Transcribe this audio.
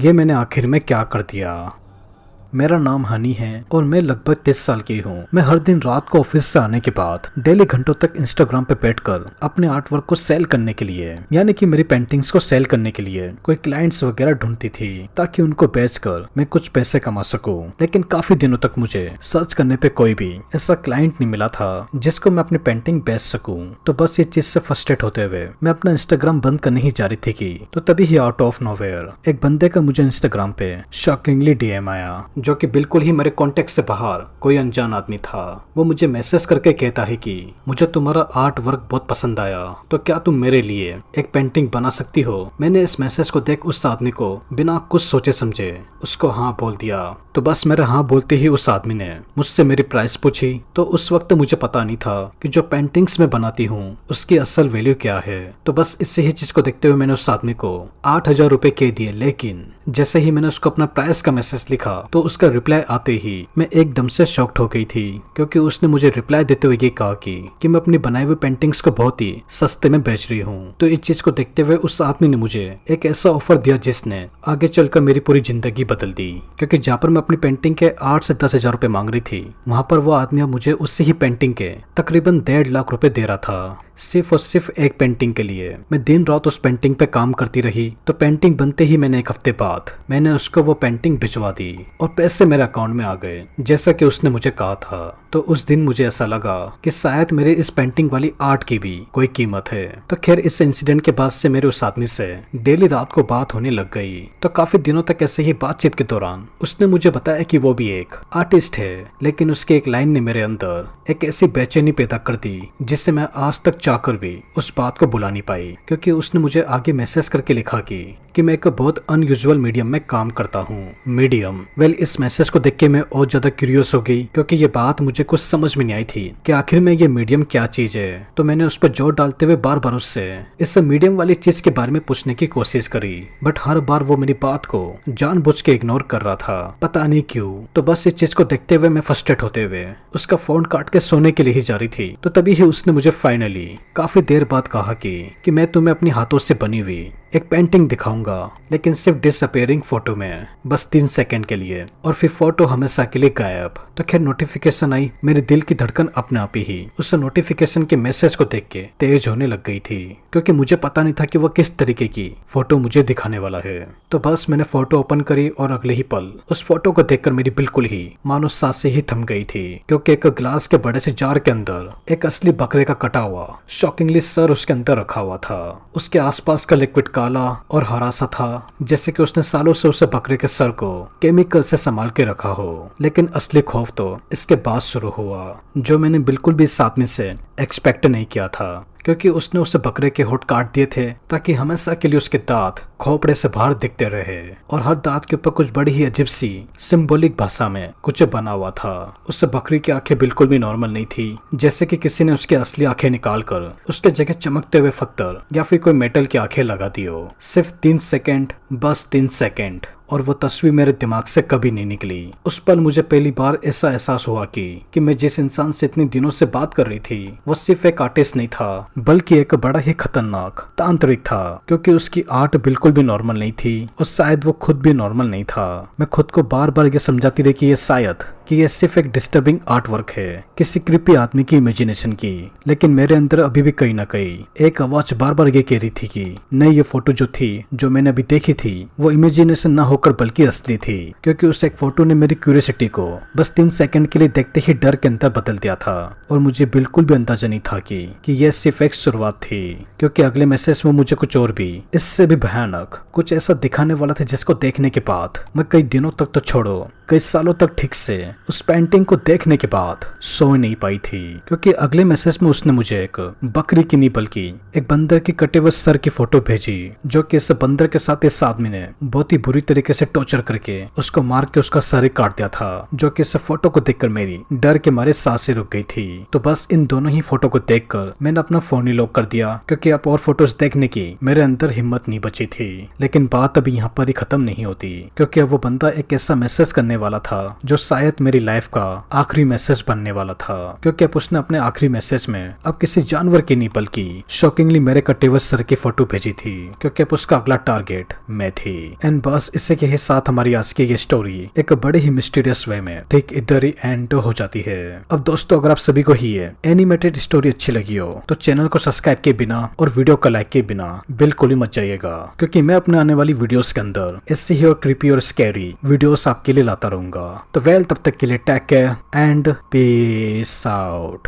ये मैंने आखिर में क्या कर दिया। मेरा नाम हनी है और मैं लगभग 30 साल की हूँ। मैं हर दिन रात को ऑफिस से आने के बाद डेली घंटों तक इंस्टाग्राम पे बैठकर अपने आर्ट वर्क को सेल करने के लिए, यानी कि मेरी पेंटिंग्स को सेल करने के लिए कोई क्लाइंट्स वगैरह ढूंढती थी ताकि उनको बेचकर मैं कुछ पैसे कमा सकूं। लेकिन काफी दिनों तक मुझे सर्च करने पे कोई भी ऐसा क्लाइंट नहीं मिला था जिसको मैं अपनी पेंटिंग बेच सकूं। तो बस ये चीज से फ्रस्ट्रेट होते हुए मैं अपना इंस्टाग्राम बंद करने ही जा रही थी कि तो तभी ही आउट ऑफ नोवेयर एक बंदे का मुझे इंस्टाग्राम पे शॉकिंगली डीएम आया, जो कि बिल्कुल ही मेरे कॉन्टेक्ट से बाहर कोई अनजान आदमी था। वो मुझे मैसेज करके कहता है कि मुझे तुम्हारा आर्ट वर्क बहुत पसंद आया, तो क्या तुम मेरे लिए एक पेंटिंग बना सकती हो। मैंने इस मैसेज को देख उस आदमी को बिना कुछ सोचे समझे उसको हाँ बोल दिया। तो बस मेरे हाँ बोलते ही उस आदमी ने मुझसे मेरी प्राइस पूछी। तो उस वक्त मुझे पता नहीं था कि जो पेंटिंग्स मैं बनाती हूँ उसकी असल वैल्यू क्या है। तो बस इसी ही चीज को देखते हुए मैंने उस आदमी को 8,000 रुपए कह दिए। लेकिन जैसे ही मैंने उसको अपना प्राइस का मैसेज लिखा तो उसका रिप्लाई आते ही मैं एकदम से शॉक्ड हो गई थी, क्योंकि उसने मुझे रिप्लाई देते हुए ये कहा कि मैं अपनी बनाई हुई पेंटिंग्स को बहुत ही सस्ते में बेच रही हूँ। तो इस चीज को देखते हुए उस आदमी ने मुझे एक ऐसा ऑफर दिया जिसने आगे चलकर मेरी पूरी जिंदगी बदल दी। क्योंकि जहाँ पर मैं अपनी पेंटिंग के 8 से 10,000 रुपए मांग रही थी, वहां पर वो आदमी मुझे उसी ही पेंटिंग के तकरीबन 1.5 लाख रुपए दे रहा था, सिर्फ और सिर्फ एक पेंटिंग के लिए। मैं दिन रात उस पेंटिंग पे काम करती रही। तो पेंटिंग बनते ही मैंने 1 हफ्ते बाद मैंने उसको वो पेंटिंग भिजवा दी और पैसे मेरे अकाउंट में आ गए जैसा कि उसने मुझे कहा था। तो उस दिन मुझे ऐसा लगा कि शायद मेरे इस पेंटिंग वाली आर्ट की भी कोई कीमत है। तो खैर इस इंसिडेंट के बाद से मेरे उस आदमी से डेली रात को बात होने लग गई। तो काफी दिनों तक ऐसे ही बातचीत के दौरान उसने मुझे बताया कि वो भी एक आर्टिस्ट है, लेकिन उसकी एक लाइन ने मेरे अंदर एक ऐसी बेचैनी पैदा कर दी जिससे मैं आज तक चाहकर भी उस बात को भुला नहीं पाई। क्योंकि उसने मुझे आगे मैसेज करके लिखा कि मैं एक बहुत अनयूजुअल मीडियम में काम करता हूँ। मीडियम इस मैसेज को देख के मैं और ज्यादा क्यूरियस हो गई, क्योंकि ये बात मुझे कुछ समझ में नहीं आई थी कि आखिर में ये मीडियम क्या चीज है। तो मैंने उस पर जोर डालते हुए बार बार उससे इस मीडियम वाली चीज के बारे में पूछने की कोशिश करी, बट हर बार वो मेरी बात को जानबूझ के इग्नोर कर रहा था, पता नहीं क्यों। तो बस इस चीज को देखते हुए मैं फ्रस्ट्रेट होते हुए उसका फोन काट के सोने के लिए ही जा रही थी। तो तभी ही उसने मुझे फाइनली काफी देर बाद कहा कि मैं तुम्हें अपनी हाथों से बनी हुई एक पेंटिंग दिखाऊंगा, लेकिन सिर्फ डिसअपियरिंग फोटो में, बस 3 सेकंड के लिए, और फिर फोटो हमेशा के लिए गायब। तो खैर नोटिफिकेशन आई। मेरे दिल की धड़कन अपने आप ही उस नोटिफिकेशन के मैसेज को देख के तेज होने लग गई थी, क्योंकि मुझे पता नहीं था कि वो किस तरीके की फोटो मुझे दिखाने वाला है। तो बस मैंने फोटो ओपन करी और अगले ही पल उस फोटो को देखकर मेरी बिल्कुल ही मानो सांसें ही थम गई थी, क्योंकि एक ग्लास के बड़े से जार के अंदर एक असली बकरे का कटा हुआ शॉकिंगली सर उसके अंदर रखा हुआ था। उसके आसपास का लिक्विड काला और हरा सा था, जैसे कि उसने सालों से उसे बकरे के सर को केमिकल से संभाल के रखा हो। लेकिन असली खौफ तो इसके बाद शुरू हुआ, जो मैंने बिल्कुल भी इस आदमी से एक्सपेक्ट नहीं किया था, क्योंकि उसने उसे बकरे के होठ काट दिए थे ताकि हमेशा के लिए उसके दांत खोपड़े से बाहर दिखते रहे, और हर दांत के ऊपर कुछ बड़ी ही अजीब सी सिंबॉलिक भाषा में कुछ बना हुआ था। उस बकरी की आंखें बिल्कुल भी नॉर्मल नहीं थी, जैसे कि किसी ने उसकी असली आंखें निकाल कर उसके जगह चमकते हुए पत्थर या फिर कोई मेटल की आंखें लगा दी हो। सिर्फ 3 सेकेंड, बस 3 सेकेंड, और वो तस्वीर मेरे दिमाग से कभी नहीं निकली। उस पल मुझे पहली बार ऐसा एहसास हुआ कि मैं जिस इंसान से इतनी दिनों से बात कर रही थी वो सिर्फ एक आर्टिस्ट नहीं था, बल्कि एक बड़ा ही खतरनाक तांत्रिक था, क्योंकि उसकी आर्ट बिल्कुल भी नॉर्मल नहीं थी और शायद वो खुद भी नॉर्मल नहीं था। मैं खुद को बार बार ये समझाती रही कि ये सिर्फ एक डिस्टर्बिंग आर्ट वर्क है, किसी क्रिपी आदमी की इमेजिनेशन की। लेकिन मेरे अंदर अभी भी कहीं ना कहीं एक आवाज बार बार ये कह रही थी कि नहीं, ये फोटो जो थी, जो मैंने अभी देखी थी, वो इमेजिनेशन ना होकर बल्कि असली थी। क्योंकि उस एक फोटो ने मेरी क्यूरियोसिटी को बस 3 सेकंड के लिए देखते ही डर के अंदर बदल दिया था, और मुझे बिल्कुल भी अंदाजा नहीं था कि यह सिर्फ एक शुरुआत थी। क्योंकि अगले मैसेज में मुझे कुछ और भी इससे भी भयानक कुछ ऐसा दिखाने वाला था, जिसको देखने के बाद मैं कई दिनों तक तो छोड़ो कई सालों तक ठीक से उस पेंटिंग को देखने के बाद सो नहीं पाई थी। क्योंकि अगले मैसेज में उसने मुझे एक बकरी की नहीं बल्कि एक बंदर की कटे हुए सर की फोटो भेजी, जो कि इस बंदर के साथ इस आदमी ने बहुत ही बुरी तरीके से टॉर्चर करके उसको मार के उसका सर ही काट दिया था, जो कि इस फोटो को देखकर मेरी डर के मारे सांसें रुक गई थी। तो बस इन दोनों ही फोटो को देखकर मैंने अपना फोन ही लॉक कर दिया, क्योंकि अब और फोटोज देखने की मेरे अंदर हिम्मत नहीं बची थी। लेकिन बात अभी यहाँ पर ही खत्म नहीं होती, क्योंकि अब वो बंदा एक ऐसा मैसेज करने वाला था जो शायद शायद मेरी लाइफ का आखिरी मैसेज बनने वाला था, क्योंकि अब उसने अपने आखिरी मैसेज में अब किसी जानवर की नहीं बल्कि शॉकिंगली मेरे कटे हुए सर की फोटो भेजी थी, क्योंकि अब उसका अगला टारगेट मैं थी। एंड बस इसी के ही साथ हमारी आज की ये स्टोरी एक बड़े ही मिस्टीरियस वे में ठीक इधर ही एंड हो जाती है। अब दोस्तों, अगर आप सभी को ही ये एनिमेटेड स्टोरी अच्छी लगी हो तो चैनल को सब्सक्राइब किए बिना और वीडियो को लाइक किए बिना बिल्कुल ही मत जाइएगा, क्योंकि मैं अपने आने वाली वीडियोस के अंदर ऐसी ही और क्रीपी और स्कैरी वीडियोस आपके लिए लाता रहूंगा। तो वेल, तब तक के लिए take care and peace out.